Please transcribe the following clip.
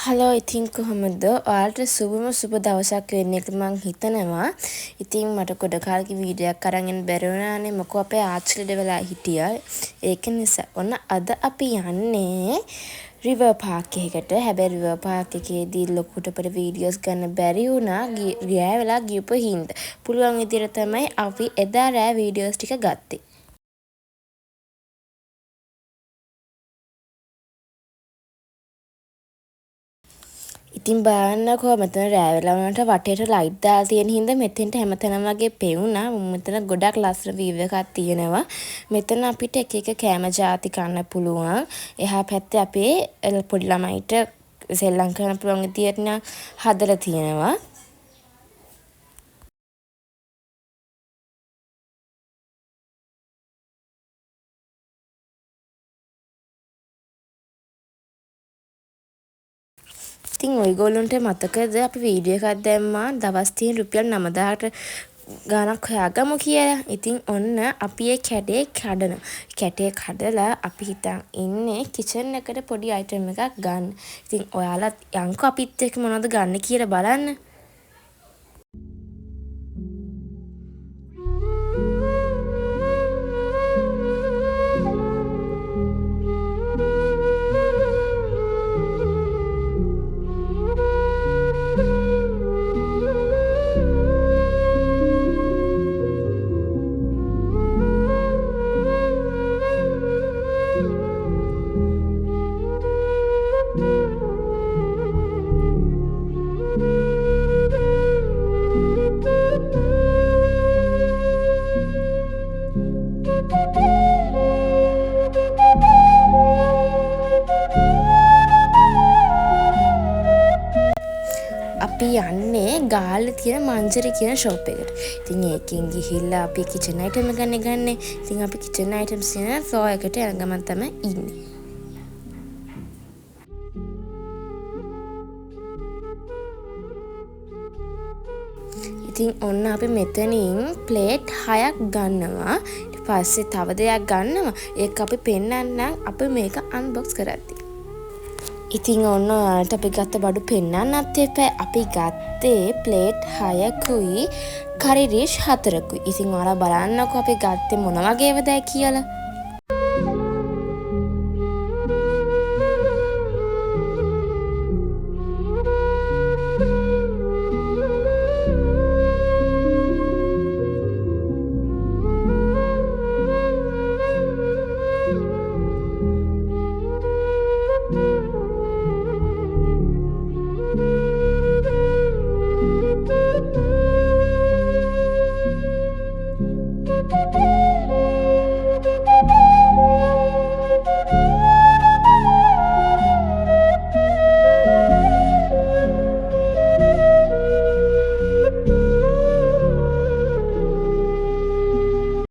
Hello ඉතින් කොහොමද? ඔයාලට සුබම සුබ දවසක් වෙන්න කියලා මං හිතනවා. ඉතින් මට ගොඩ කාලෙක වීඩියෝ එකක් අරන් එන්න බැරි වුණානේ. මොකෝ අපේ ආච්චිලට වෙලා හිටියා. ඒක නිසා ඔන්න අද අපි යන්නේ රිවර් පාක් එකකට. හැබැයි රිවර් පාක් එකේදී ලොකුට අපිට වීඩියෝස් ගන්න බැරි වුණා. ගියා වෙලා ගියපු හින්දා. පුළුවන් විදිහට තමයි අපි එදා රෑ වීඩියෝස් ටික ගත්තේ. ඉතින් බලන්නකෝ මෙතන රෑ වෙලා වුණාට වටේට ලයිට් දාලා තියෙන හින්දා මෙතෙන්ට හැමතැනම වගේ පෙවුනා. මෙතන ගොඩක් ලස්සන වීව් එකක් තියෙනවා. මෙතන අපිට එක එක කෑම ಜಾති කන්න පුළුවන්. එහා පැත්තේ අපේ පොඩි ළමයිට සෙල්ලම් කරන්න පුළුවන් විදියට හදලා තියෙනවා. ඉතින් ඔයගොල්ලන්ට මතකද අපි වීඩියෝ එකක් දැම්මා දවස් 30 රුපියල් 9000ට ගාණක් හොයාගමු කියලා. ඉතින් ඔන්න අපි ඒ කැටේ කඩලා අපි හිතන් ඉන්නේ කිචන් එකට පොඩි අයිටම් එකක් ගන්න. ඉතින් ඔයාලත් යන්කෝ අපිත් එක්ක මොනවද ගන්න කියලා බලන්න. අපි යන්නේ ගාල්ලේ තියෙන මංජරි කියන ෂොප් එකට. ඉතින් ඒකෙන් ගිහිල්ලා අපි කිචන් අයිටම් ගන්න. ඉතින් අපි කිචන් අයිටම්ස් තියෙන ෆ්ලෝර් එකට යන ගමන් තමයි ඉන්නේ. ඉතින් ඔන්න අපි මෙතනින් ප්ලේට් 6ක් ගන්නවා. ඊට පස්සේ තව දෙයක් ගන්නවා. ඒක අපි පෙන්නන්නම් අපි මේක අන්බොක්ස් කරද්දී. ඉතින් ඔන්න ඔයාලට අපි ගත්ත බඩු පෙන්නන්නත් එපා. අපි ගත්තේ ප්ලේට් 6කුයි කරි ඩිෂ් 4කුයි. ඉතින් ඔයාලා බලන්නකෝ අපි ගත්තේ මොන වගේවද කියලා.